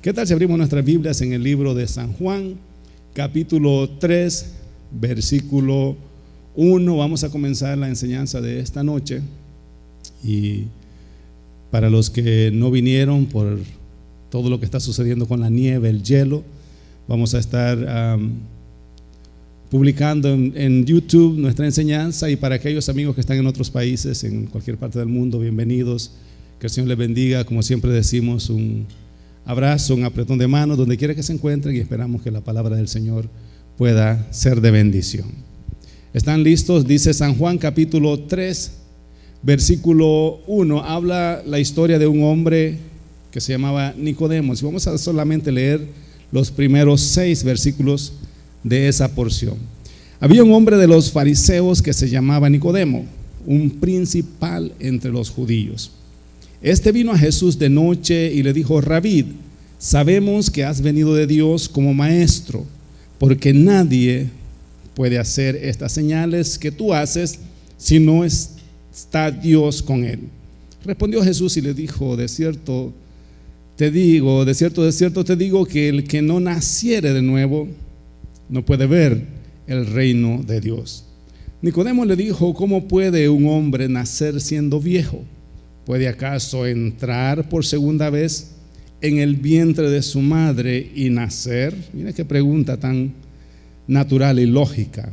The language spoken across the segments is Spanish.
¿Qué tal si abrimos nuestras Biblias en el libro de San Juan, capítulo 3, versículo 1? Vamos a comenzar la enseñanza de esta noche. Y para los que no vinieron por todo lo que está sucediendo con la nieve, el hielo, vamos a estar publicando en YouTube nuestra enseñanza. Y para aquellos amigos que están en otros países, en cualquier parte del mundo, bienvenidos. Que el Señor les bendiga. Como siempre decimos, un abrazo, un apretón de mano donde quiera que se encuentren, y esperamos que la palabra del Señor pueda ser de bendición. ¿Están listos? Dice San Juan capítulo 3, versículo 1. Habla la historia de un hombre que se llamaba Nicodemo. Y vamos a solamente leer los primeros 6 versículos de esa porción. Había un hombre de los fariseos que se llamaba Nicodemo, un principal entre los judíos. Este vino a Jesús de noche y le dijo: Rabí, sabemos que has venido de Dios como maestro, porque nadie puede hacer estas señales que tú haces si no está Dios con él. Respondió Jesús y le dijo: de cierto te digo que el que no naciere de nuevo no puede ver el reino de Dios. Nicodemo le dijo: ¿cómo puede un hombre nacer siendo viejo? ¿Puede acaso entrar por segunda vez en el vientre de su madre y nacer? Mira qué pregunta tan natural y lógica.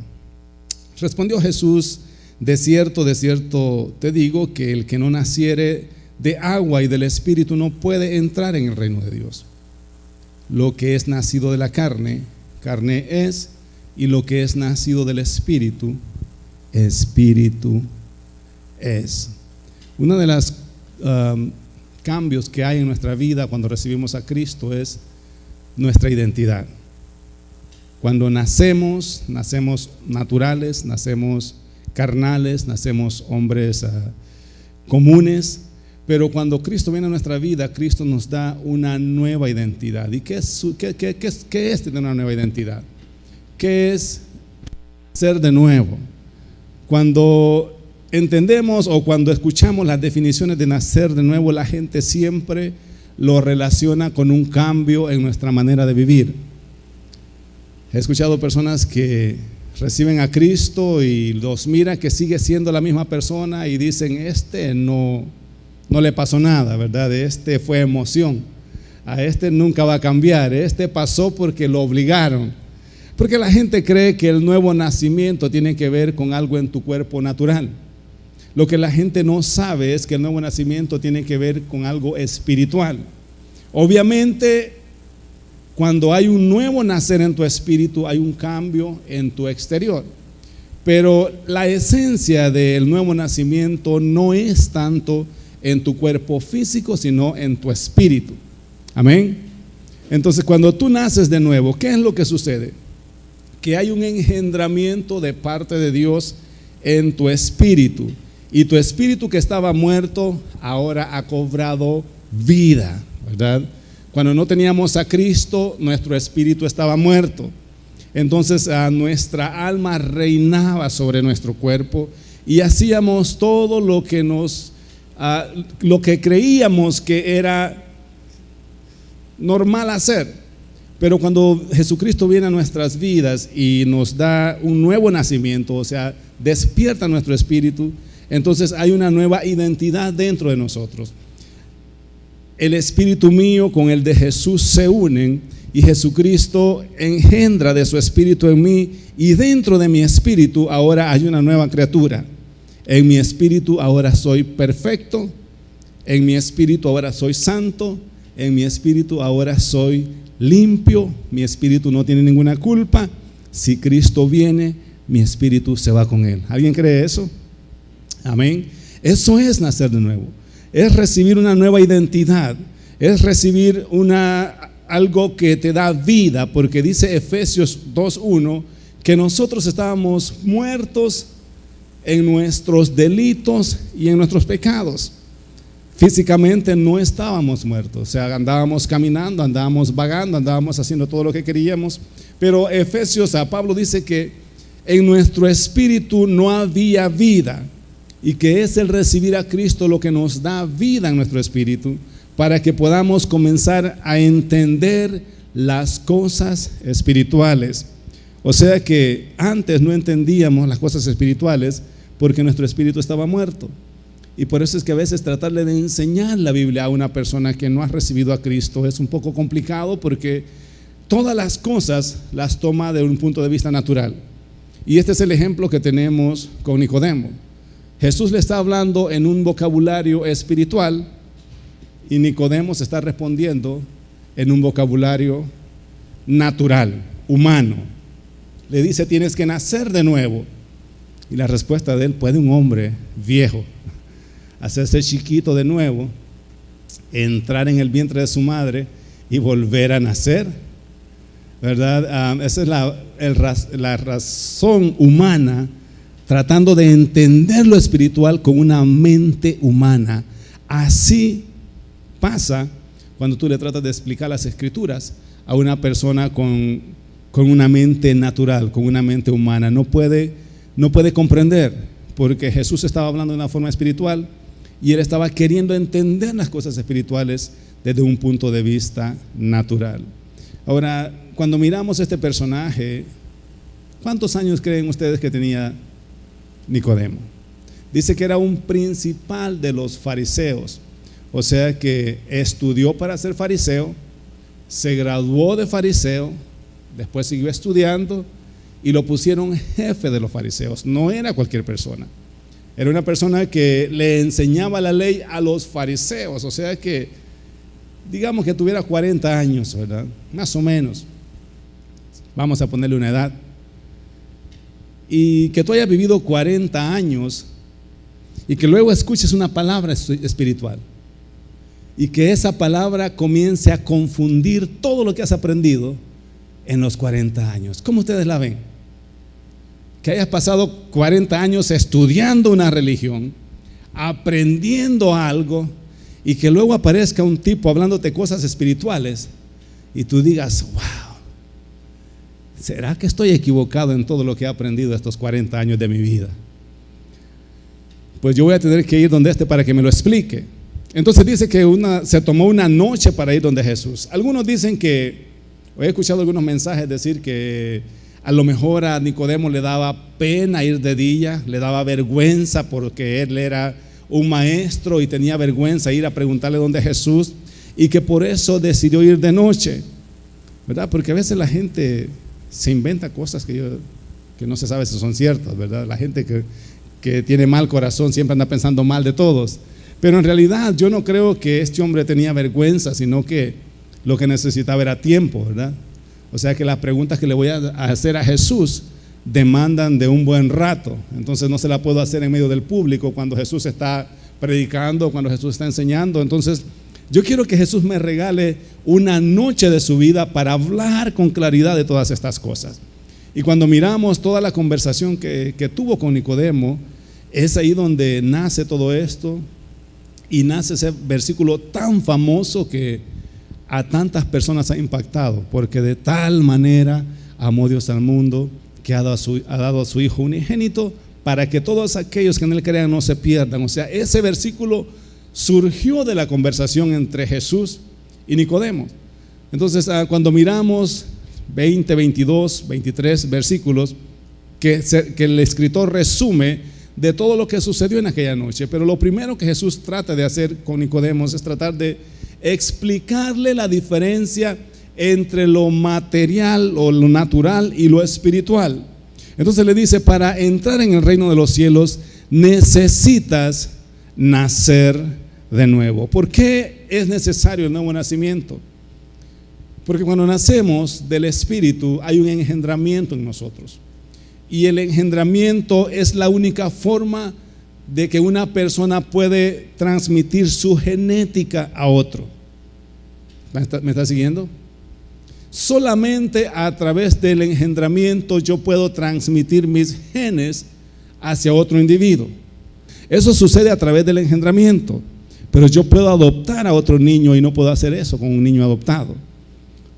Respondió Jesús: de cierto te digo que el que no naciere de agua y del Espíritu no puede entrar en el reino de Dios. Lo que es nacido de la carne, carne es, y lo que es nacido del Espíritu, Espíritu es. Uno de los cambios que hay en nuestra vida cuando recibimos a Cristo es nuestra identidad. Cuando nacemos naturales, nacemos carnales, nacemos hombres comunes, pero cuando Cristo viene a nuestra vida, Cristo nos da una nueva identidad. ¿Y qué es tener una nueva identidad? ¿Qué es ser de nuevo? Cuando entendemos o cuando escuchamos las definiciones de nacer de nuevo, la gente siempre lo relaciona con un cambio en nuestra manera de vivir. He escuchado personas que reciben a Cristo y los miran que sigue siendo la misma persona y dicen: no le pasó nada, ¿verdad? Este fue emoción, a este nunca va a cambiar, este pasó porque lo obligaron. Porque la gente cree que el nuevo nacimiento tiene que ver con algo en tu cuerpo natural. Lo que la gente no sabe es que el nuevo nacimiento tiene que ver con algo espiritual. Obviamente, cuando hay un nuevo nacer en tu espíritu, hay un cambio en tu exterior. Pero la esencia del nuevo nacimiento no es tanto en tu cuerpo físico, sino en tu espíritu. Amén. Entonces, cuando tú naces de nuevo, ¿qué es lo que sucede? Que hay un engendramiento de parte de Dios en tu espíritu. Y tu espíritu que estaba muerto ahora ha cobrado vida, ¿verdad? Cuando no teníamos a Cristo, nuestro espíritu estaba muerto. Entonces nuestra alma reinaba sobre nuestro cuerpo y hacíamos todo lo que creíamos que era normal hacer. Pero cuando Jesucristo viene a nuestras vidas y nos da un nuevo nacimiento, o sea, despierta nuestro espíritu, entonces hay una nueva identidad dentro de nosotros. El espíritu mío con el de Jesús se unen y Jesucristo engendra de su espíritu en mí, y dentro de mi espíritu ahora hay una nueva criatura. En mi espíritu ahora soy perfecto, en mi espíritu ahora soy santo, en mi espíritu ahora soy limpio, mi espíritu no tiene ninguna culpa. Si Cristo viene, mi espíritu se va con él. ¿Alguien cree eso? Amén. Eso es nacer de nuevo. Es recibir una nueva identidad. Es recibir algo que te da vida, porque dice Efesios 2:1 que nosotros estábamos muertos en nuestros delitos y en nuestros pecados. Físicamente no estábamos muertos, o sea, andábamos caminando, andábamos vagando, andábamos haciendo todo lo que queríamos. Pero Pablo dice que en nuestro espíritu no había vida, y que es el recibir a Cristo lo que nos da vida en nuestro espíritu, para que podamos comenzar a entender las cosas espirituales. O sea que antes no entendíamos las cosas espirituales porque nuestro espíritu estaba muerto. Y por eso es que a veces tratarle de enseñar la Biblia a una persona que no ha recibido a Cristo es un poco complicado, porque todas las cosas las toma de un punto de vista natural. Y este es el ejemplo que tenemos con Nicodemo. Jesús le está hablando en un vocabulario espiritual y Nicodemo se está respondiendo en un vocabulario natural, humano. Le dice: tienes que nacer de nuevo. Y la respuesta de él: ¿puede un hombre viejo hacerse chiquito de nuevo, entrar en el vientre de su madre y volver a nacer? ¿Verdad? Esa es la razón humana, tratando de entender lo espiritual con una mente humana. Así pasa cuando tú le tratas de explicar las escrituras a una persona con una mente natural, con una mente humana. No puede comprender, porque Jesús estaba hablando de una forma espiritual y él estaba queriendo entender las cosas espirituales desde un punto de vista natural. Ahora, cuando miramos este personaje, ¿cuántos años creen ustedes que tenía Nicodemo? Dice que era un principal de los fariseos, o sea que estudió para ser fariseo, se graduó de fariseo, después siguió estudiando y lo pusieron jefe de los fariseos. No era cualquier persona, era una persona que le enseñaba la ley a los fariseos, o sea que digamos que tuviera 40 años, ¿verdad? Más o menos, vamos a ponerle una edad. Y que tú hayas vivido 40 años y que luego escuches una palabra espiritual y que esa palabra comience a confundir todo lo que has aprendido en los 40 años. ¿Cómo ustedes la ven? Que hayas pasado 40 años estudiando una religión, aprendiendo algo, y que luego aparezca un tipo hablándote cosas espirituales y tú digas: wow, ¿será que estoy equivocado en todo lo que he aprendido estos 40 años de mi vida? Pues yo voy a tener que ir donde para que me lo explique. Entonces dice que se tomó una noche para ir donde Jesús. Algunos dicen que, he escuchado algunos mensajes decir que a lo mejor a Nicodemo le daba pena ir de día, le daba vergüenza porque él era un maestro y tenía vergüenza ir a preguntarle dónde es Jesús, y que por eso decidió ir de noche, ¿verdad? Porque a veces la gente se inventa cosas que no se sabe si son ciertas, ¿verdad? La gente que tiene mal corazón siempre anda pensando mal de todos. Pero en realidad yo no creo que este hombre tenía vergüenza, sino que lo que necesitaba era tiempo, ¿verdad? O sea que las preguntas que le voy a hacer a Jesús demandan de un buen rato. Entonces no se la puedo hacer en medio del público cuando Jesús está predicando, cuando Jesús está enseñando. Entonces yo quiero que Jesús me regale una noche de su vida para hablar con claridad de todas estas cosas. Y cuando miramos toda la conversación que tuvo con Nicodemo, es ahí donde nace todo esto y nace ese versículo tan famoso que a tantas personas ha impactado, porque de tal manera amó Dios al mundo que ha dado a su Hijo unigénito para que todos aquellos que en Él crean no se pierdan. O sea, ese versículo surgió de la conversación entre Jesús y Nicodemo. Entonces, cuando miramos 20, 22, 23 versículos que el escritor resume de todo lo que sucedió en aquella noche, pero lo primero que Jesús trata de hacer con Nicodemo es tratar de explicarle la diferencia entre lo material o lo natural y lo espiritual. Entonces le dice: para entrar en el reino de los cielos necesitas nacer de nuevo. ¿Por qué es necesario el nuevo nacimiento? Porque cuando nacemos del Espíritu hay un engendramiento en nosotros, y el engendramiento es la única forma de que una persona puede transmitir su genética a otro. ¿Me está siguiendo? Solamente a través del engendramiento yo puedo transmitir mis genes hacia otro individuo. Eso sucede a través del engendramiento, pero yo puedo adoptar a otro niño y no puedo hacer eso con un niño adoptado.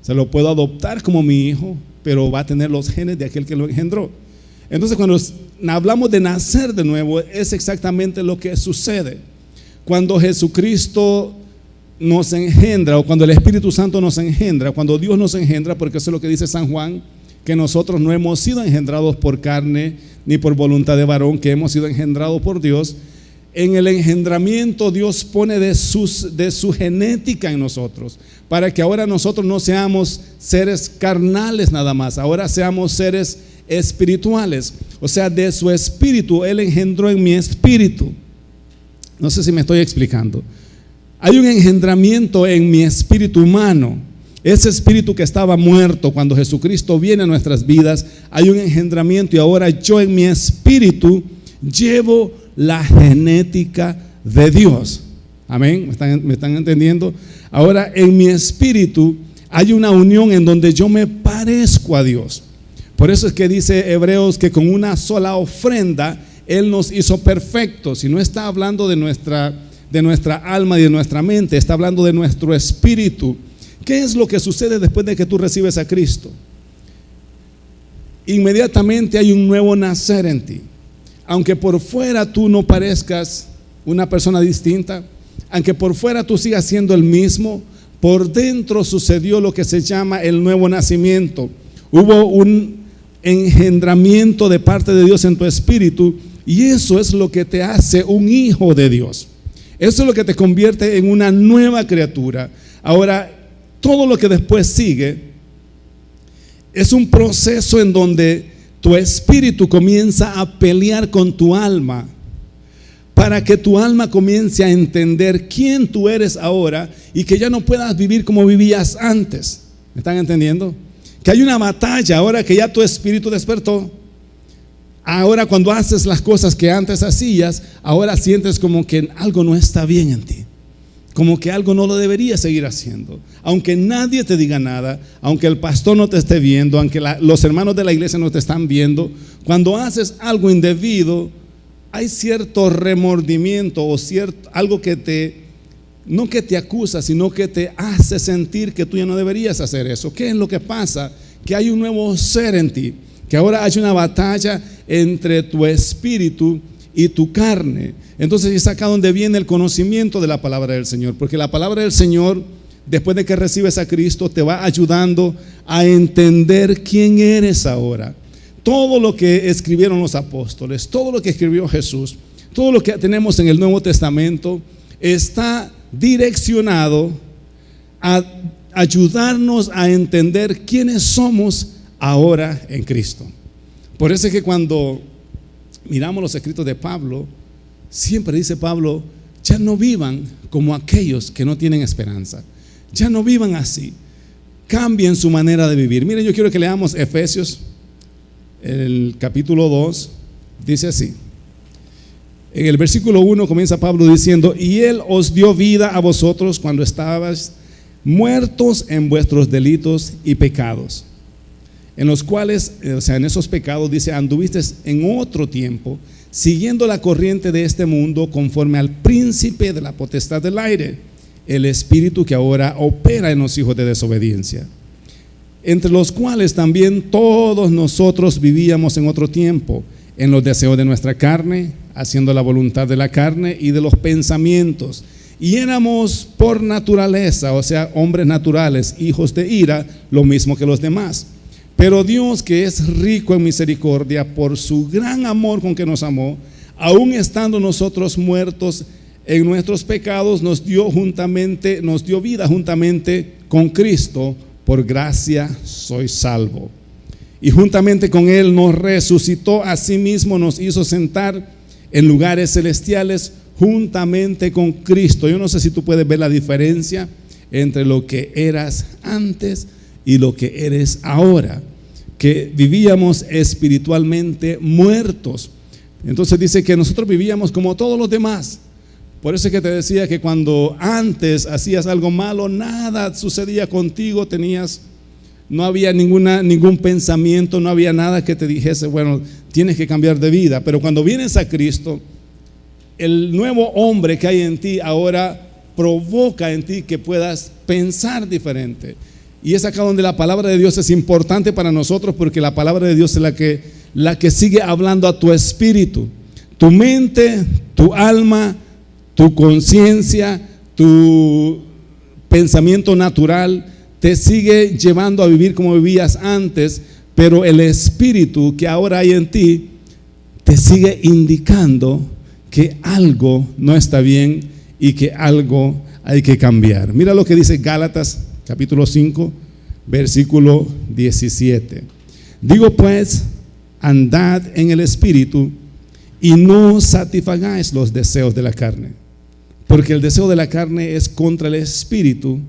Se lo puedo adoptar como mi hijo, pero va a tener los genes de aquel que lo engendró. Entonces, cuando hablamos de nacer de nuevo, es exactamente lo que sucede. Cuando Jesucristo nos engendra, o cuando el Espíritu Santo nos engendra, cuando Dios nos engendra, porque eso es lo que dice San Juan, que nosotros no hemos sido engendrados por carne ni por voluntad de varón, que hemos sido engendrados por Dios. En el engendramiento Dios pone de su genética en nosotros, para que ahora nosotros no seamos seres carnales nada más, ahora seamos seres espirituales. O sea, de su espíritu Él engendró en mi espíritu. No sé si me estoy explicando. Hay un engendramiento en mi espíritu humano. Ese espíritu que estaba muerto cuando Jesucristo viene a nuestras vidas, hay un engendramiento, y ahora yo en mi espíritu llevo la genética de Dios. Amén. ¿Me están entendiendo? Ahora en mi espíritu hay una unión en donde yo me parezco a Dios. Por eso es que dice Hebreos que con una sola ofrenda Él nos hizo perfectos. Y no está hablando de nuestra alma y de nuestra mente, está hablando de nuestro espíritu. ¿Qué es lo que sucede después de que tú recibes a Cristo? Inmediatamente hay un nuevo nacer en ti. Aunque por fuera tú no parezcas una persona distinta, aunque por fuera tú sigas siendo el mismo, por dentro sucedió lo que se llama el nuevo nacimiento. Hubo un engendramiento de parte de Dios en tu espíritu, y eso es lo que te hace un hijo de Dios. Eso es lo que te convierte en una nueva criatura. Ahora, todo lo que después sigue es un proceso en donde tu espíritu comienza a pelear con tu alma, para que tu alma comience a entender quién tú eres ahora, y que ya no puedas vivir como vivías antes. ¿Me están entendiendo? Que hay una batalla ahora que ya tu espíritu despertó. Ahora cuando haces las cosas que antes hacías, ahora sientes como que algo no está bien en ti, como que algo no lo deberías seguir haciendo. Aunque nadie te diga nada, aunque el pastor no te esté viendo, aunque los hermanos de la iglesia no te están viendo, cuando haces algo indebido, hay cierto remordimiento o algo que no que te acusa, sino que te hace sentir que tú ya no deberías hacer eso. ¿Qué es lo que pasa? Que hay un nuevo ser en ti, que ahora hay una batalla entre tu espíritu y tu carne. Entonces es acá donde viene el conocimiento de la palabra del Señor, porque la palabra del Señor, después de que recibes a Cristo, te va ayudando a entender quién eres ahora. Todo lo que escribieron los apóstoles, todo lo que escribió Jesús, todo lo que tenemos en el Nuevo Testamento está direccionado a ayudarnos a entender quiénes somos ahora en Cristo. Por eso es que cuando miramos los escritos de Pablo, siempre dice Pablo: ya no vivan como aquellos que no tienen esperanza. Ya no vivan así. Cambien su manera de vivir. Miren, yo quiero que leamos Efesios, el capítulo 2, dice así. En el versículo 1 comienza Pablo diciendo: y Él os dio vida a vosotros cuando estabais muertos en vuestros delitos y pecados, en los cuales, o sea, en esos pecados, dice, anduvisteis en otro tiempo, siguiendo la corriente de este mundo, conforme al príncipe de la potestad del aire, el espíritu que ahora opera en los hijos de desobediencia, entre los cuales también todos nosotros vivíamos en otro tiempo, en los deseos de nuestra carne, haciendo la voluntad de la carne y de los pensamientos, y éramos por naturaleza, o sea, hombres naturales, hijos de ira, lo mismo que los demás. Pero Dios, que es rico en misericordia, por su gran amor con que nos amó, aun estando nosotros muertos en nuestros pecados, nos dio vida juntamente con Cristo. Por gracia sois salvo. Y juntamente con Él nos resucitó, asimismo nos hizo sentar en lugares celestiales juntamente con Cristo. Yo no sé si tú puedes ver la diferencia entre lo que eras antes y lo que eres ahora, que vivíamos espiritualmente muertos. Entonces dice que nosotros vivíamos como todos los demás. Por eso es que te decía que cuando antes hacías algo malo, nada sucedía contigo, no había ningún pensamiento, no había nada que te dijese, bueno, tienes que cambiar de vida. Pero cuando vienes a Cristo, el nuevo hombre que hay en ti ahora provoca en ti que puedas pensar diferente. Y es acá donde la palabra de Dios es importante para nosotros, porque la palabra de Dios es la que sigue hablando a tu espíritu, tu mente, tu alma, tu conciencia, tu pensamiento natural te sigue llevando a vivir como vivías antes, pero el espíritu que ahora hay en ti te sigue indicando que algo no está bien y que algo hay que cambiar. Mira lo que dice Gálatas capítulo 5, versículo 17. Digo pues, andad en el espíritu y no satisfagáis los deseos de la carne, porque el deseo de la carne es contra el espíritu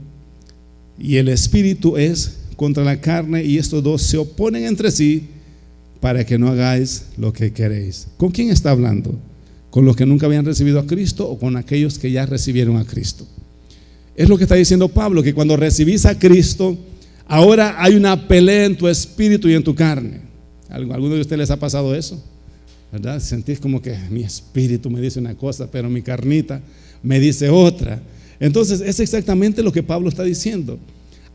y el espíritu es contra la carne, y estos dos se oponen entre sí para que no hagáis lo que queréis. ¿Con quién está hablando? ¿Con los que nunca habían recibido a Cristo o con aquellos que ya recibieron a Cristo? Es lo que está diciendo Pablo, que cuando recibís a Cristo, ahora hay una pelea en tu espíritu y en tu carne. ¿Alguno de ustedes les ha pasado eso? ¿Verdad? Sentís como que mi espíritu me dice una cosa, pero mi carnita me dice otra. Entonces es exactamente lo que Pablo está diciendo.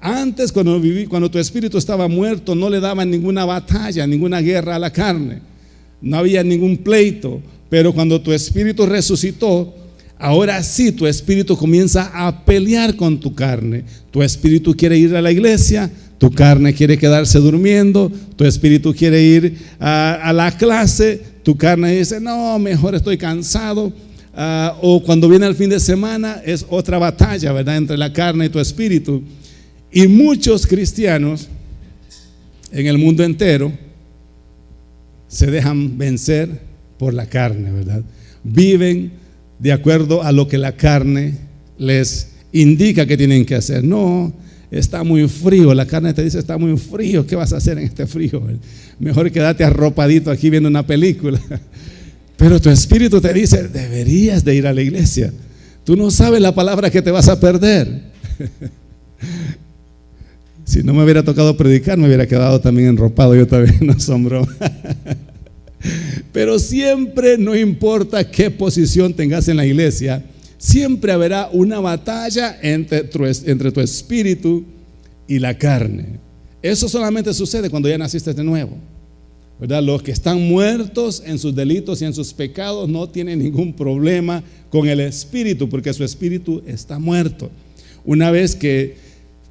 Antes, cuando tu espíritu estaba muerto, no le daban ninguna batalla, ninguna guerra a la carne. No había ningún pleito. Pero cuando tu espíritu resucitó, ahora sí tu espíritu comienza a pelear con tu carne. Tu espíritu quiere ir a la iglesia, tu carne quiere quedarse durmiendo, tu espíritu quiere ir a la clase, tu carne dice, no, mejor estoy cansado. O cuando viene el fin de semana es otra batalla, ¿verdad?, entre la carne y tu espíritu. Y muchos cristianos en el mundo entero se dejan vencer por la carne, ¿verdad? Viven de acuerdo a lo que la carne les indica que tienen que hacer. No, está muy frío, la carne te dice está muy frío, ¿qué vas a hacer en este frío? Mejor quédate arropadito aquí viendo una película. Pero tu espíritu te dice, deberías de ir a la iglesia. Tú no sabes la palabra que te vas a perder. Si no me hubiera tocado predicar, me hubiera quedado también enropado yo también, no son bromas. Pero siempre, no importa qué posición tengas en la iglesia, siempre habrá una batalla entre tu espíritu y la carne. Eso solamente sucede cuando ya naciste de nuevo, ¿verdad? Los que están muertos en sus delitos y en sus pecados no tienen ningún problema con el espíritu, porque su espíritu está muerto. Una vez que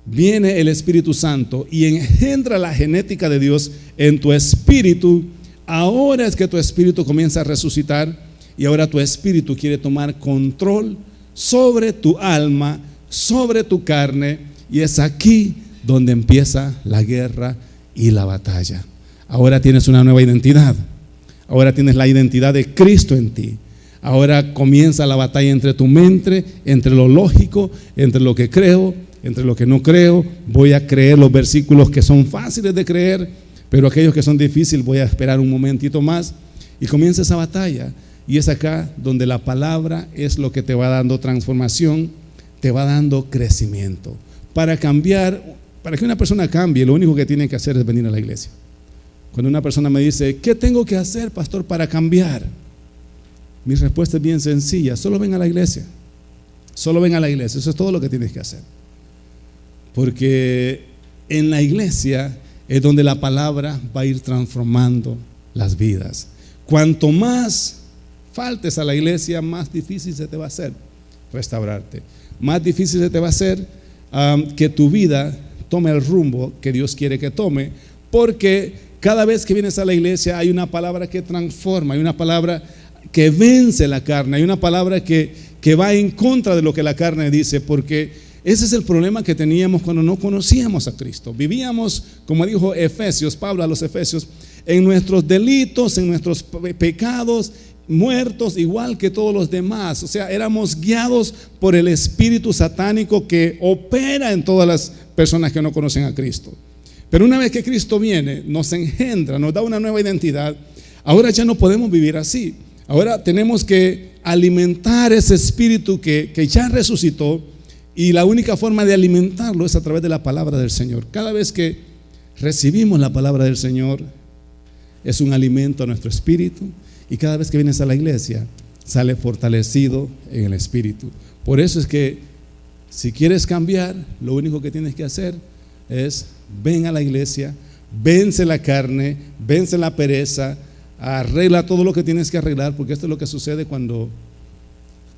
viene el Espíritu Santo y engendra la genética de Dios en tu espíritu, ahora es que tu espíritu comienza a resucitar y ahora tu espíritu quiere tomar control sobre tu alma, sobre tu carne, y es aquí donde empieza la guerra y la batalla. Ahora tienes una nueva identidad, ahora tienes la identidad de Cristo en ti. Ahora comienza la batalla entre tu mente, entre lo lógico, entre lo que creo, entre lo que no creo. Voy a creer los versículos que son fáciles de creer, pero aquellos que son difíciles voy a esperar un momentito más. Y comienza esa batalla. Y es acá donde la palabra es lo que te va dando transformación, te va dando crecimiento. Para cambiar, para que una persona cambie, lo único que tiene que hacer es venir a la iglesia. Cuando una persona me dice, ¿qué tengo que hacer, pastor, para cambiar? Mi respuesta es bien sencilla: solo ven a la iglesia. Solo ven a la iglesia, eso es todo lo que tienes que hacer. Porque en la iglesia es donde la palabra va a ir transformando las vidas. Cuanto más faltes a la iglesia, más difícil se te va a hacer restaurarte. Más difícil se te va a hacer que tu vida tome el rumbo que Dios quiere que tome, porque cada vez que vienes a la iglesia hay una palabra que transforma, hay una palabra que vence la carne, hay una palabra que va en contra de lo que la carne dice, porque ese es el problema que teníamos cuando no conocíamos a Cristo. Vivíamos, como dijo Efesios, Pablo a los Efesios, en nuestros delitos, en nuestros pecados, muertos igual que todos los demás. O sea, éramos guiados por el espíritu satánico que opera en todas las personas que no conocen a Cristo. Pero una vez que Cristo viene, nos engendra, nos da una nueva identidad. Ahora ya no podemos vivir así. Ahora tenemos que alimentar ese espíritu que ya resucitó, y la única forma de alimentarlo es a través de la palabra del Señor. Cada vez que recibimos la palabra del Señor, es un alimento a nuestro espíritu, y cada vez que vienes a la iglesia, sale fortalecido en el espíritu. Por eso es que si quieres cambiar, lo único que tienes que hacer es ven a la iglesia, vence la carne, vence la pereza, arregla todo lo que tienes que arreglar, porque esto es lo que sucede cuando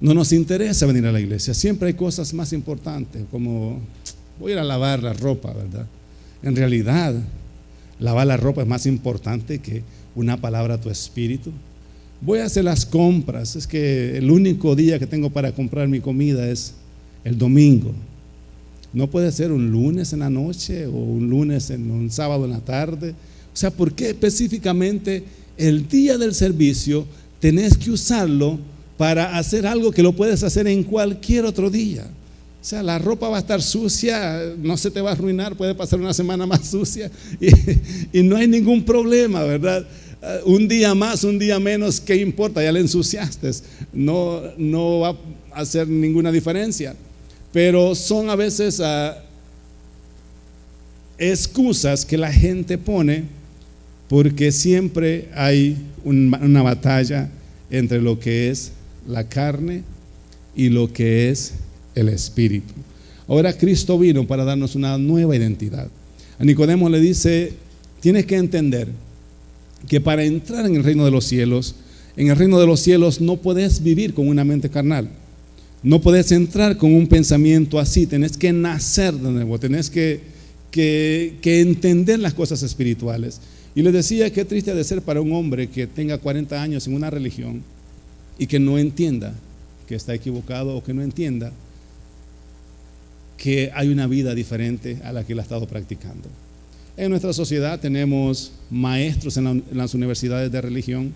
no nos interesa venir a la iglesia. Siempre hay cosas más importantes, como voy a ir a lavar la ropa, ¿verdad? En realidad, lavar la ropa es más importante que una palabra a tu espíritu. Voy a hacer las compras. Es que el único día que tengo para comprar mi comida es el domingo. No puede ser un lunes en la noche o un lunes en un sábado en la tarde. O sea, ¿por qué específicamente el día del servicio tenés que usarlo para hacer algo que lo puedes hacer en cualquier otro día? O sea, la ropa va a estar sucia, no se te va a arruinar, puede pasar una semana más sucia y no hay ningún problema, ¿verdad? Un día más, un día menos, ¿qué importa? Ya le ensuciaste, no va a hacer ninguna diferencia. Pero son a veces excusas que la gente pone porque siempre hay una batalla entre lo que es la carne y lo que es el espíritu. Ahora Cristo vino para darnos una nueva identidad. A Nicodemo le dice, tienes que entender que para entrar en el reino de los cielos, no puedes vivir con una mente carnal. No puedes entrar con un pensamiento así. Tenés que nacer de nuevo. Tenés que entender las cosas espirituales. Y les decía que triste ha de ser para un hombre que tenga 40 años en una religión y que no entienda que está equivocado, o que no entienda que hay una vida diferente a la que él ha estado practicando. En nuestra sociedad tenemos maestros en las universidades de religión,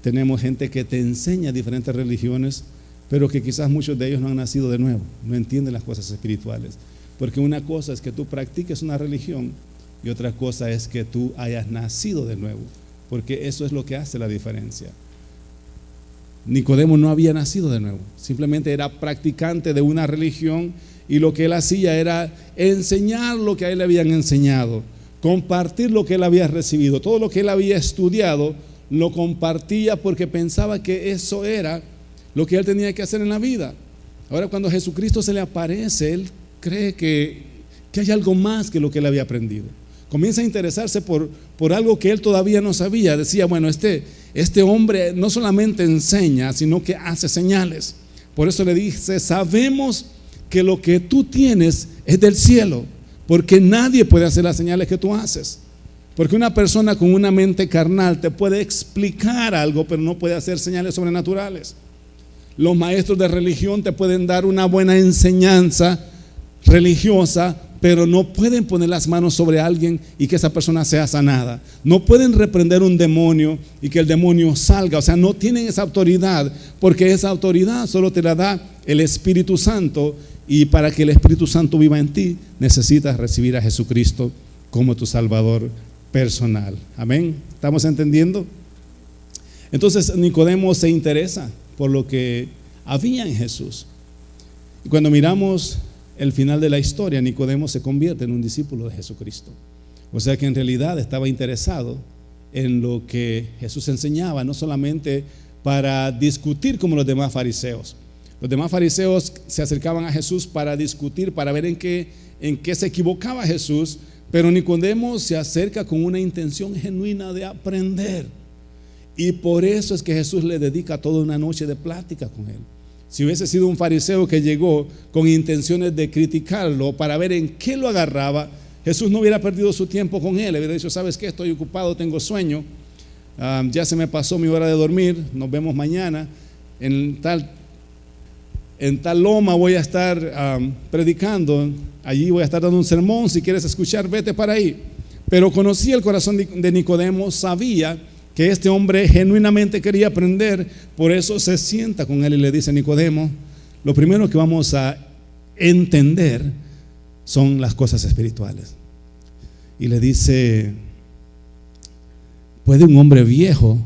tenemos gente que te enseña diferentes religiones, pero que quizás muchos de ellos no han nacido de nuevo, no entienden las cosas espirituales. Porque una cosa es que tú practiques una religión y otra cosa es que tú hayas nacido de nuevo, porque eso es lo que hace la diferencia. Nicodemo no había nacido de nuevo, simplemente era practicante de una religión y lo que él hacía era enseñar lo que a él le habían enseñado, compartir lo que él había recibido, todo lo que él había estudiado lo compartía porque pensaba que eso era lo que él tenía que hacer en la vida. Ahora cuando Jesucristo se le aparece, él cree que hay algo más que lo que él había aprendido. Comienza a interesarse por algo que él todavía no sabía. Decía, bueno, este hombre no solamente enseña, sino que hace señales. Por eso le dice, sabemos que lo que tú tienes es del cielo, porque nadie puede hacer las señales que tú haces. Porque una persona con una mente carnal te puede explicar algo, pero no puede hacer señales sobrenaturales. Los maestros de religión te pueden dar una buena enseñanza religiosa, pero no pueden poner las manos sobre alguien y que esa persona sea sanada. No pueden reprender un demonio y que el demonio salga. O sea, no tienen esa autoridad, porque esa autoridad solo te la da el Espíritu Santo, y para que el Espíritu Santo viva en ti necesitas recibir a Jesucristo como tu Salvador personal. Amén. ¿Estamos entendiendo? Entonces Nicodemo se interesa por lo que había en Jesús. Y cuando miramos el final de la historia, Nicodemo se convierte en un discípulo de Jesucristo. O sea que en realidad estaba interesado en lo que Jesús enseñaba, no solamente para discutir como los demás fariseos. Los demás fariseos se acercaban a Jesús para discutir, para ver en qué se equivocaba Jesús, pero Nicodemo se acerca con una intención genuina de aprender. Y por eso es que Jesús le dedica toda una noche de plática con él. Si hubiese sido un fariseo que llegó con intenciones de criticarlo para ver en qué lo agarraba, Jesús no hubiera perdido su tiempo con él. Le hubiera dicho, ¿sabes qué? Estoy ocupado, tengo sueño, ya se me pasó mi hora de dormir, nos vemos mañana. En tal loma voy a estar predicando, allí voy a estar dando un sermón, si quieres escuchar, vete para ahí. Pero conocía el corazón de Nicodemo, sabía que este hombre genuinamente quería aprender, por eso se sienta con él y le dice, Nicodemo, lo primero que vamos a entender son las cosas espirituales. Y le dice, ¿puede un hombre viejo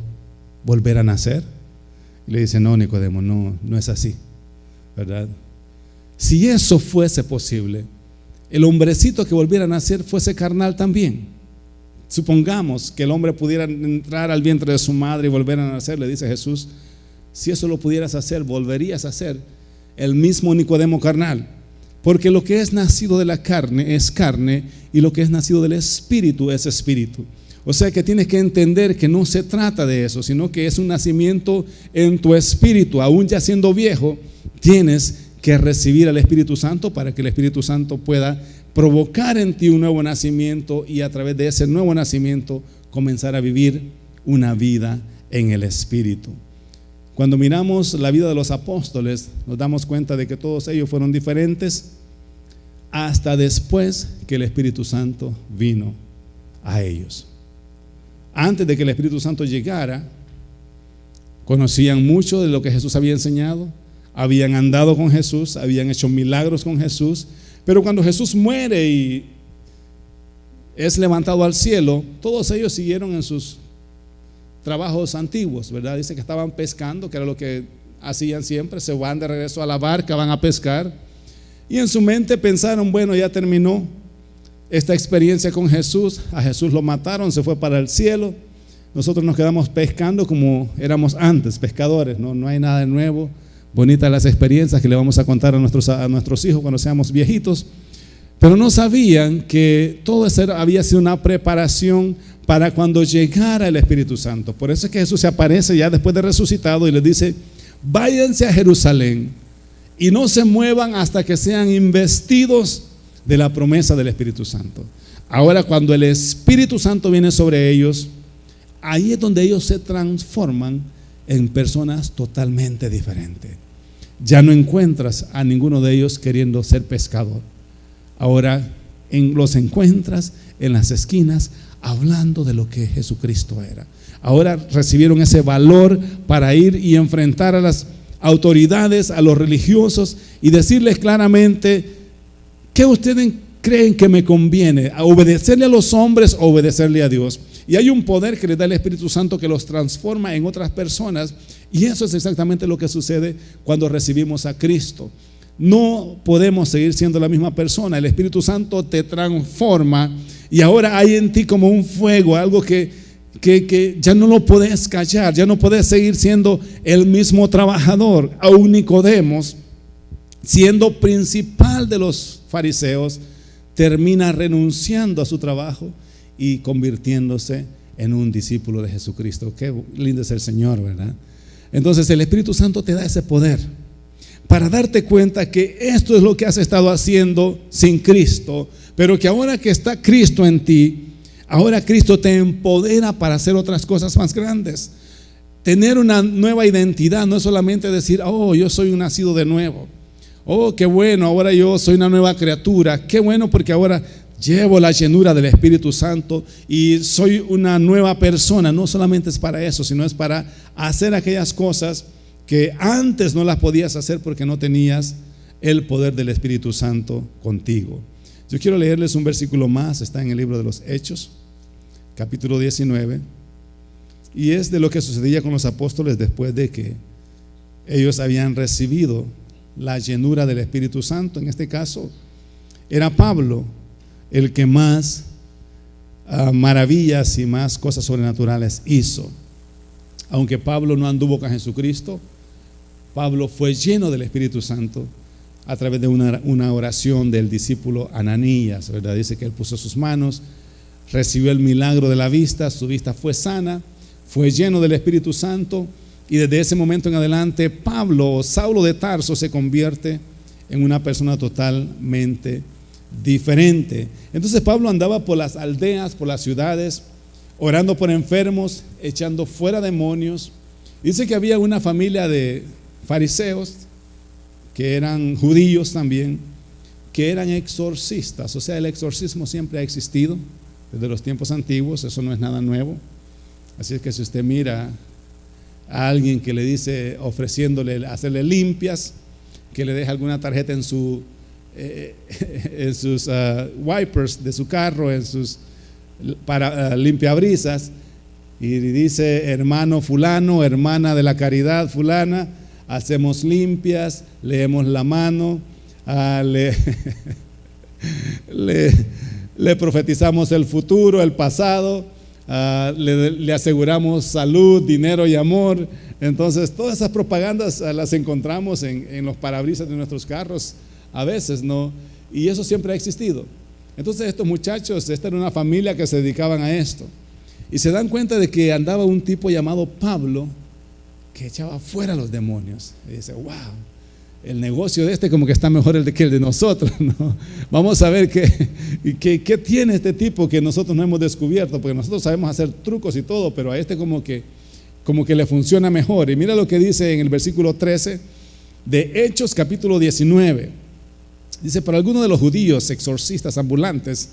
volver a nacer? Y le dice, no, Nicodemo, no es así, ¿verdad? Si eso fuese posible, el hombrecito que volviera a nacer fuese carnal también. Supongamos que el hombre pudiera entrar al vientre de su madre y volver a nacer, le dice Jesús, si eso lo pudieras hacer, volverías a ser el mismo Nicodemo carnal, porque lo que es nacido de la carne es carne y lo que es nacido del espíritu es espíritu. O sea que tienes que entender que no se trata de eso, sino que es un nacimiento en tu espíritu. Aún ya siendo viejo, tienes que recibir al Espíritu Santo para que el Espíritu Santo pueda provocar en ti un nuevo nacimiento y a través de ese nuevo nacimiento comenzar a vivir una vida en el Espíritu. Cuando miramos la vida de los apóstoles, nos damos cuenta de que todos ellos fueron diferentes hasta después que el Espíritu Santo vino a ellos. Antes de que el Espíritu Santo llegara, conocían mucho de lo que Jesús había enseñado, habían andado con Jesús, habían hecho milagros con Jesús, pero cuando Jesús muere y es levantado al cielo, todos ellos siguieron en sus trabajos antiguos, ¿verdad? Dice que estaban pescando, que era lo que hacían siempre, se van de regreso a la barca, van a pescar, y en su mente pensaron, bueno, ya terminó esta experiencia con Jesús, a Jesús lo mataron, se fue para el cielo, nosotros nos quedamos pescando como éramos antes, pescadores, no hay nada de nuevo. Bonitas las experiencias que le vamos a contar a nuestros hijos cuando seamos viejitos, pero no sabían que todo eso había sido una preparación para cuando llegara el Espíritu Santo. Por eso es que Jesús se aparece ya después de resucitado y les dice, váyanse a Jerusalén y no se muevan hasta que sean investidos de la promesa del Espíritu Santo. Ahora, cuando el Espíritu Santo viene sobre ellos, ahí es donde ellos se transforman en personas totalmente diferentes. Ya no encuentras a ninguno de ellos queriendo ser pescador. Ahora los encuentras en las esquinas hablando de lo que Jesucristo era. Ahora recibieron ese valor para ir y enfrentar a las autoridades, a los religiosos y decirles claramente: ¿qué ustedes creen que me conviene? ¿A obedecerle a los hombres o obedecerle a Dios? Y hay un poder que les da el Espíritu Santo que los transforma en otras personas, y eso es exactamente lo que sucede cuando recibimos a Cristo. No podemos seguir siendo la misma persona. El Espíritu Santo te transforma y ahora hay en ti como un fuego, algo que ya no lo puedes callar, ya no puedes seguir siendo el mismo trabajador. Aún Nicodemos, siendo principal de los fariseos, termina renunciando a su trabajo y convirtiéndose en un discípulo de Jesucristo. Qué lindo es el Señor, ¿verdad? Entonces el Espíritu Santo te da ese poder para darte cuenta que esto es lo que has estado haciendo sin Cristo, pero que ahora que está Cristo en ti, ahora Cristo te empodera para hacer otras cosas más grandes. Tener una nueva identidad no es solamente decir, oh, yo soy un nacido de nuevo. Oh, qué bueno, ahora yo soy una nueva criatura. Qué bueno, porque ahora llevo la llenura del Espíritu Santo y soy una nueva persona. No solamente es para eso, sino es para hacer aquellas cosas que antes no las podías hacer porque no tenías el poder del Espíritu Santo contigo. Yo quiero leerles un versículo más, está en el libro de los Hechos, capítulo 19, y es de lo que sucedía con los apóstoles después de que ellos habían recibido la llenura del Espíritu Santo. En este caso era Pablo el que más maravillas y más cosas sobrenaturales hizo. Aunque Pablo no anduvo con Jesucristo, Pablo fue lleno del Espíritu Santo a través de una oración del discípulo Ananías, ¿verdad? Dice que él puso sus manos, recibió el milagro de la vista, su vista fue sana, fue lleno del Espíritu Santo, y desde ese momento en adelante Pablo, o Saulo de Tarso, se convierte en una persona totalmente diferente. Entonces Pablo andaba por las aldeas, por las ciudades, orando por enfermos, echando fuera demonios. Dice que había una familia de fariseos que eran judíos también, que eran exorcistas. O sea, el exorcismo siempre ha existido desde los tiempos antiguos, eso no es nada nuevo. Así es que si usted mira a alguien que le dice, ofreciéndole hacerle limpias, que le deja alguna tarjeta en sus wipers de su carro, en sus limpiabrisas, y dice hermano fulano, hermana de la caridad fulana, hacemos limpias, leemos la mano, le profetizamos el futuro, el pasado, le aseguramos salud, dinero y amor. Entonces todas esas propagandas las encontramos en los parabrisas de nuestros carros a veces, ¿no? Y eso siempre ha existido. Entonces estos muchachos, esta era una familia que se dedicaban a esto. Y se dan cuenta de que andaba un tipo llamado Pablo que echaba fuera a los demonios. Y dice, wow, el negocio de este como que está mejor que el de nosotros, ¿no? Vamos a ver qué tiene este tipo que nosotros no hemos descubierto, porque nosotros sabemos hacer trucos y todo, pero a este como que le funciona mejor. Y mira lo que dice en el versículo 13 de Hechos capítulo 19. Dice, pero algunos de los judíos exorcistas ambulantes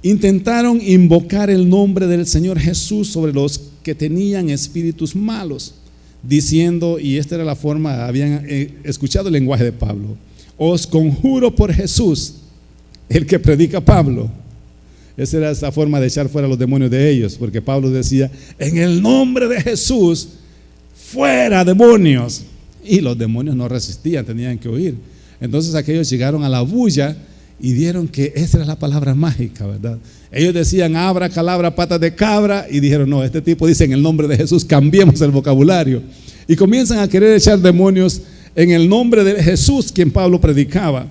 intentaron invocar el nombre del Señor Jesús sobre los que tenían espíritus malos, diciendo, y esta era la forma, habían escuchado el lenguaje de Pablo: os conjuro por Jesús, el que predica Pablo. Esa era esa forma de echar fuera los demonios de ellos, porque Pablo decía, en el nombre de Jesús, fuera demonios. Y los demonios no resistían, tenían que huir. Entonces aquellos llegaron a la bulla y dieron que esa era la palabra mágica, ¿verdad? Ellos decían abra, calabra, patas de cabra, y dijeron, no, este tipo dice en el nombre de Jesús, cambiemos el vocabulario. Y comienzan a querer echar demonios en el nombre de Jesús, quien Pablo predicaba.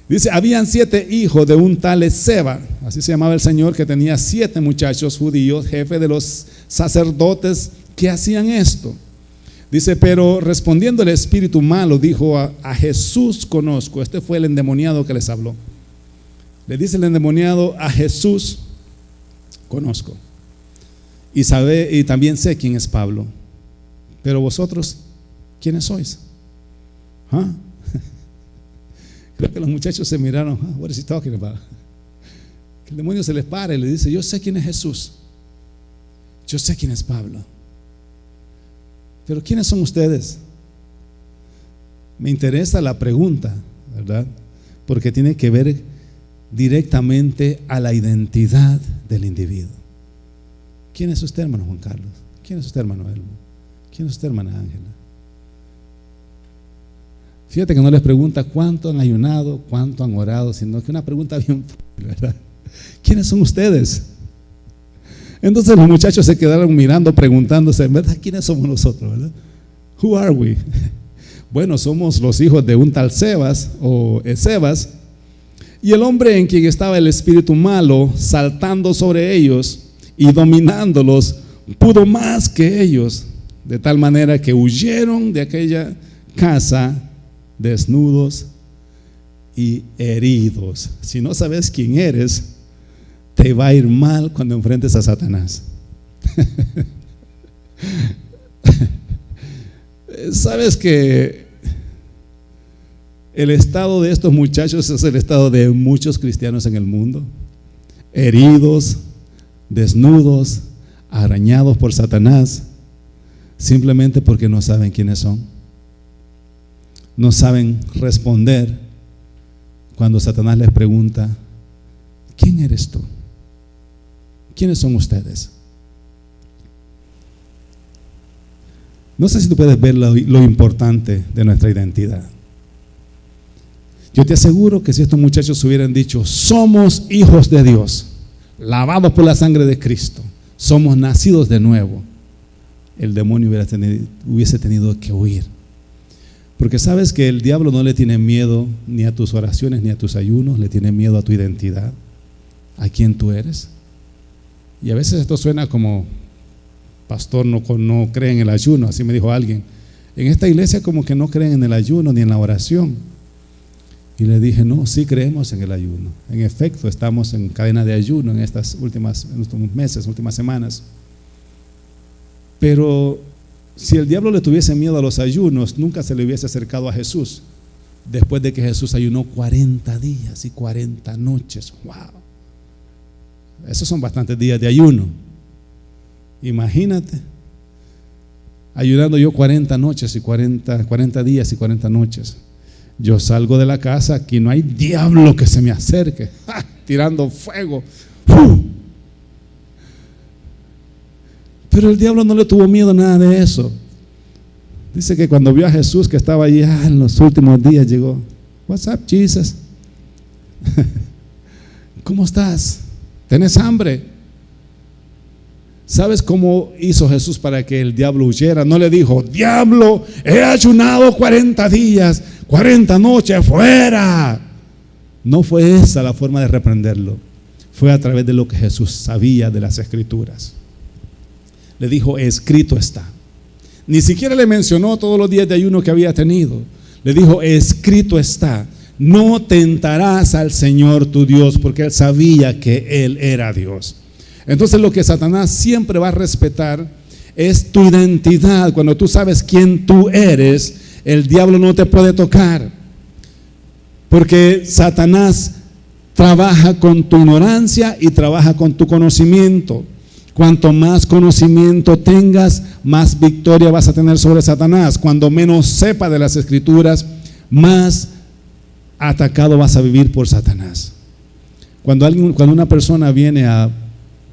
Dice, habían 7 hijos de un tal Esceva, así se llamaba el señor, que tenía 7 muchachos judíos, jefe de los sacerdotes que hacían esto. Dice, pero respondiendo el espíritu malo, dijo, a Jesús conozco. Este fue el endemoniado que les habló. Le dice el endemoniado, a Jesús conozco. Y también sé quién es Pablo. Pero vosotros, ¿quiénes sois? ¿Ah? Creo que los muchachos se miraron, what is he talking about? Que el demonio se les para y le dice, yo sé quién es Jesús. Yo sé quién es Pablo. Pero ¿quiénes son ustedes? Me interesa la pregunta, ¿verdad? Porque tiene que ver directamente a la identidad del individuo. ¿Quién es usted, hermano Juan Carlos? ¿Quién es usted, hermano Elmo? ¿Quién es usted, hermana Ángela? Fíjate que no les pregunta cuánto han ayunado, cuánto han orado, sino que una pregunta bien fácil, ¿verdad? ¿Quiénes son ustedes? Entonces los muchachos se quedaron mirando, preguntándose, ¿verdad? ¿Quiénes somos nosotros, verdad? Who are we? Bueno, somos los hijos de un tal Sebas o Escevas, y el hombre en quien estaba el espíritu malo, saltando sobre ellos y dominándolos, pudo más que ellos, de tal manera que huyeron de aquella casa desnudos y heridos. Si no sabes quién eres, te va a ir mal cuando enfrentes a Satanás. Sabes que el estado de estos muchachos es el estado de muchos cristianos en el mundo, heridos, desnudos, arañados por Satanás, simplemente porque no saben quiénes son. No saben responder cuando Satanás les pregunta, ¿quién eres tú? ¿Quiénes son ustedes? No sé si tú puedes ver lo importante de nuestra identidad. Yo te aseguro que si estos muchachos hubieran dicho, somos hijos de Dios, lavados por la sangre de Cristo, somos nacidos de nuevo, el demonio hubiese tenido que huir. Porque sabes que el diablo no le tiene miedo ni a tus oraciones ni a tus ayunos, le tiene miedo a tu identidad, a quién tú eres. Y a veces esto suena como, pastor no cree en el ayuno, así me dijo alguien. En esta iglesia como que no creen en el ayuno ni en la oración. Y le dije, no, sí creemos en el ayuno. En efecto, estamos en cadena de ayuno en estos últimos meses, últimas semanas. Pero si el diablo le tuviese miedo a los ayunos, nunca se le hubiese acercado a Jesús después de que Jesús ayunó 40 días y 40 noches. ¡Wow! Esos son bastantes días de ayuno. Imagínate, ayunando yo 40 noches y 40 días y 40 noches. Yo salgo de la casa, aquí no hay diablo que se me acerque, ¡ja! Tirando fuego. ¡Fu! Pero el diablo no le tuvo miedo a nada de eso. Dice que cuando vio a Jesús que estaba allí en los últimos días, llegó, what's up, Jesus? ¿Cómo estás? ¿Tienes hambre? ¿Sabes cómo hizo Jesús para que el diablo huyera? No le dijo, diablo, he ayunado 40 días, 40 noches, fuera. No fue esa la forma de reprenderlo. fue a través de lo que Jesús sabía de las Escrituras. Le dijo, escrito está. Ni siquiera le mencionó todos los días de ayuno que había tenido. Le dijo, escrito está. No tentarás al Señor tu Dios, porque él sabía que él era Dios. Entonces lo que Satanás siempre va a respetar es tu identidad. Cuando tú sabes quién tú eres, el diablo no te puede tocar. Porque Satanás trabaja con tu ignorancia y trabaja con tu conocimiento. Cuanto más conocimiento tengas, más victoria vas a tener sobre Satanás. Cuando menos sepa de las Escrituras, más atacado vas a vivir por Satanás. Cuando una persona viene a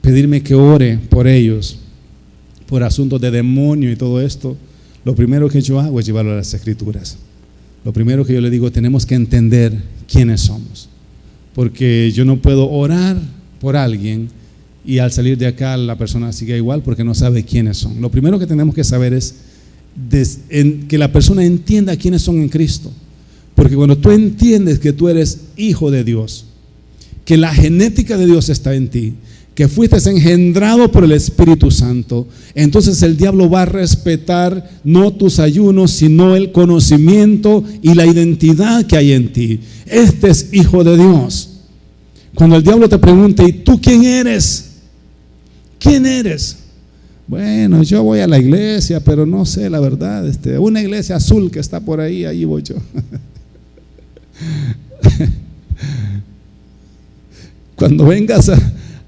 pedirme que ore por ellos, por asuntos de demonio y todo esto, lo primero que yo hago es llevarlo a las Escrituras. Lo primero que yo le digo, tenemos que entender quiénes somos, porque yo no puedo orar por alguien y al salir de acá la persona sigue igual porque no sabe quiénes son. Lo primero que tenemos que saber es que la persona entienda quiénes son en Cristo, porque cuando tú entiendes que tú eres hijo de Dios, que la genética de Dios está en ti, que fuiste engendrado por el Espíritu Santo, entonces el diablo va a respetar no tus ayunos, sino el conocimiento y la identidad que hay en ti. Este es hijo de Dios. Cuando el diablo te pregunte, ¿y tú quién eres? ¿Quién eres? Bueno, yo voy a la iglesia, pero no sé la verdad, una iglesia azul que está por ahí voy yo. Cuando vengas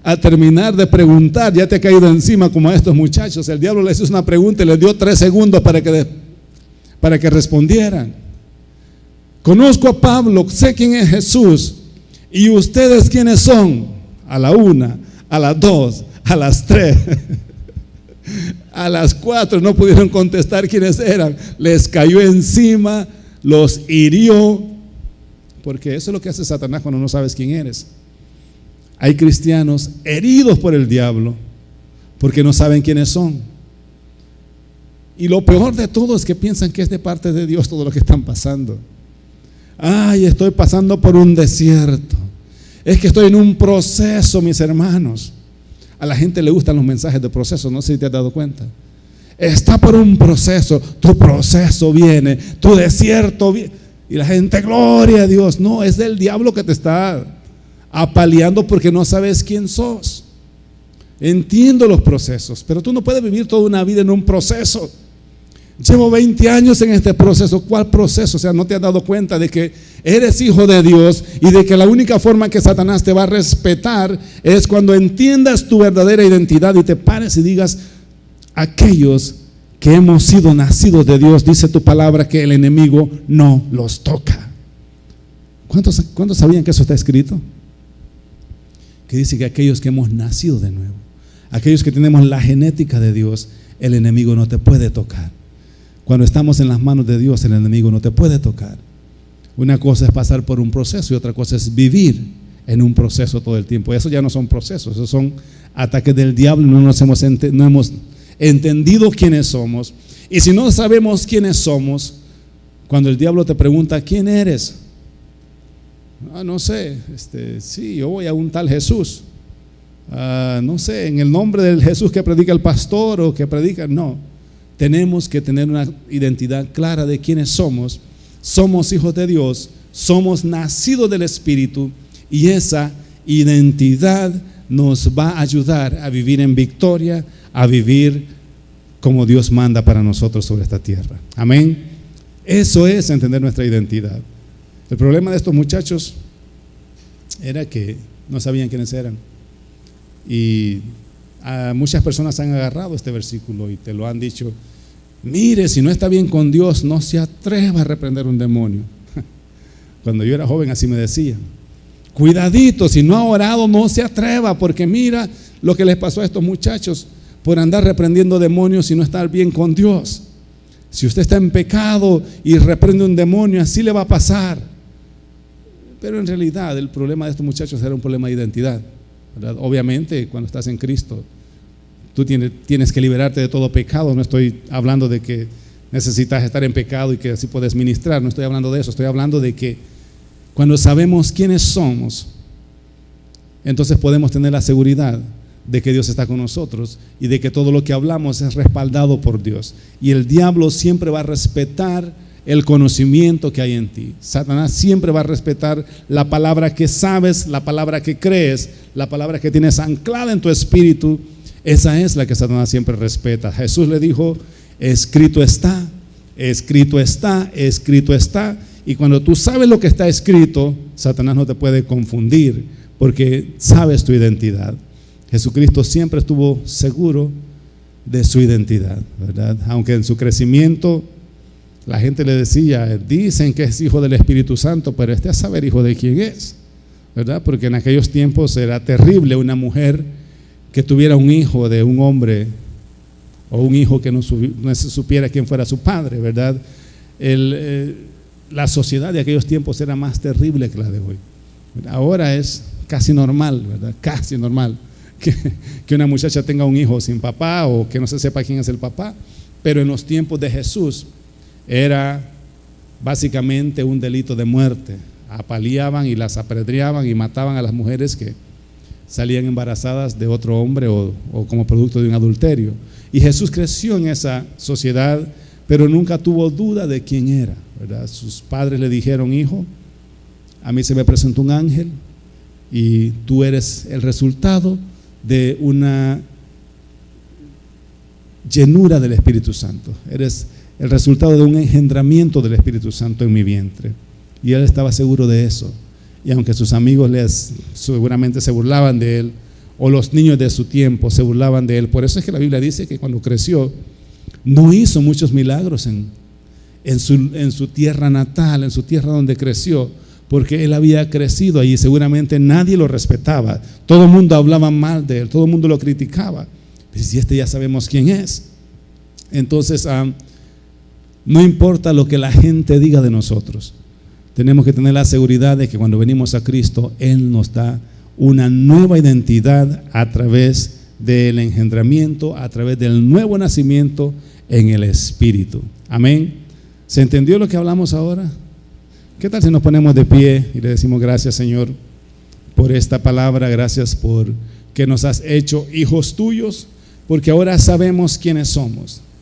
a terminar de preguntar, ya te ha caído encima como a estos muchachos. El diablo les hizo una pregunta y les dio 3 segundos para que respondieran. Conozco a Pablo, sé quién es Jesús. ¿Y ustedes quiénes son? A la 1, a las 2, a las 3, a las 4 no pudieron contestar quiénes eran. Les cayó encima, los hirió, porque eso es lo que hace Satanás cuando no sabes quién eres. Hay cristianos heridos por el diablo porque no saben quiénes son. Y lo peor de todo es que piensan que es de parte de Dios todo lo que están pasando. Ay, estoy pasando por un desierto. Es que estoy en un proceso, mis hermanos. A la gente le gustan los mensajes de proceso, no sé si te has dado cuenta. Está por un proceso, tu proceso viene, tu desierto viene. Y la gente, gloria a Dios. No, es del diablo que te está apaleando porque no sabes quién sos. Entiendo los procesos, pero tú no puedes vivir toda una vida en un proceso. Llevo 20 años en este proceso. ¿Cuál proceso? O sea, no te has dado cuenta de que eres hijo de Dios y de que la única forma que Satanás te va a respetar es cuando entiendas tu verdadera identidad y te pares y digas, aquellos que hemos sido nacidos de Dios, dice tu palabra que el enemigo no los toca. ¿Cuántos sabían que eso está escrito? Que dice que aquellos que hemos nacido de nuevo, aquellos que tenemos la genética de Dios, el enemigo no te puede tocar. Cuando estamos en las manos de Dios, el enemigo no te puede tocar. Una cosa es pasar por un proceso y otra cosa es vivir en un proceso todo el tiempo. Eso ya no son procesos, esos son ataques del diablo. No hemos entendido quiénes somos. Y si no sabemos quiénes somos, cuando el diablo te pregunta, ¿quién eres? No sé, sí, yo voy a un tal Jesús. No sé, en el nombre del Jesús que predica el pastor o que predica, no. Tenemos que tener una identidad clara de quiénes somos. Somos hijos de Dios, somos nacidos del Espíritu y esa identidad nos va a ayudar a vivir en victoria, a vivir como Dios manda para nosotros sobre esta tierra. Amén. Eso es entender nuestra identidad. El problema de estos muchachos era que no sabían quiénes eran. Y muchas personas han agarrado este versículo y te lo han dicho. Mire, si no está bien con Dios, no se atreva a reprender un demonio. Cuando yo era joven así me decían. Cuidadito, si no ha orado, no se atreva, porque mira lo que les pasó a estos muchachos por andar reprendiendo demonios y no estar bien con Dios. Si usted está en pecado y reprende un demonio, así le va a pasar. Pero en realidad el problema de estos muchachos era un problema de identidad, ¿verdad? Obviamente cuando estás en Cristo tú tienes que liberarte de todo pecado. No estoy hablando de que necesitas estar en pecado y que así puedes ministrar, no estoy hablando de eso. Estoy hablando de que cuando sabemos quiénes somos, entonces podemos tener la seguridad de que Dios está con nosotros y de que todo lo que hablamos es respaldado por Dios. Y el diablo siempre va a respetar el conocimiento que hay en ti. Satanás siempre va a respetar la palabra que sabes, la palabra que crees, la palabra que tienes anclada en tu espíritu. Esa es la que Satanás siempre respeta. Jesús le dijo: escrito está, escrito está, escrito está. Y cuando tú sabes lo que está escrito, Satanás no te puede confundir, porque sabes tu identidad. Jesucristo siempre estuvo seguro de su identidad, ¿verdad? Aunque en su crecimiento la gente le decía: dicen que es hijo del Espíritu Santo, pero a saber hijo de quién es, ¿verdad? Porque en aquellos tiempos era terrible una mujer que tuviera un hijo de un hombre, o un hijo que no se supiera quién fuera su padre, ¿verdad? La sociedad de aquellos tiempos era más terrible que la de hoy. Ahora es casi normal, ¿verdad? Casi normal que una muchacha tenga un hijo sin papá o que no se sepa quién es el papá. Pero en los tiempos de Jesús era básicamente un delito de muerte. Apaleaban y las apedreaban y mataban a las mujeres que salían embarazadas de otro hombre o como producto de un adulterio. Y Jesús creció en esa sociedad, pero nunca tuvo duda de quién era, ¿verdad? Sus padres le dijeron: hijo, a mí se me presentó un ángel y tú eres el resultado de una llenura del Espíritu Santo. Eres el resultado de un engendramiento del Espíritu Santo en mi vientre. Y él estaba seguro de eso. Y aunque sus amigos seguramente se burlaban de él, o los niños de su tiempo se burlaban de él, por eso es que la Biblia dice que cuando creció no hizo muchos milagros en su tierra natal, en su tierra donde creció, porque él había crecido allí. Seguramente nadie lo respetaba, todo el mundo hablaba mal de él, todo el mundo lo criticaba. Pero si ya sabemos quién es. Entonces no importa lo que la gente diga de nosotros, tenemos que tener la seguridad de que cuando venimos a Cristo, Él nos da una nueva identidad a través del engendramiento, a través del nuevo nacimiento en el Espíritu. Amén. ¿Se entendió lo que hablamos ahora? ¿Qué tal si nos ponemos de pie y le decimos: gracias, Señor, por esta palabra, gracias por que nos has hecho hijos tuyos, porque ahora sabemos quiénes somos.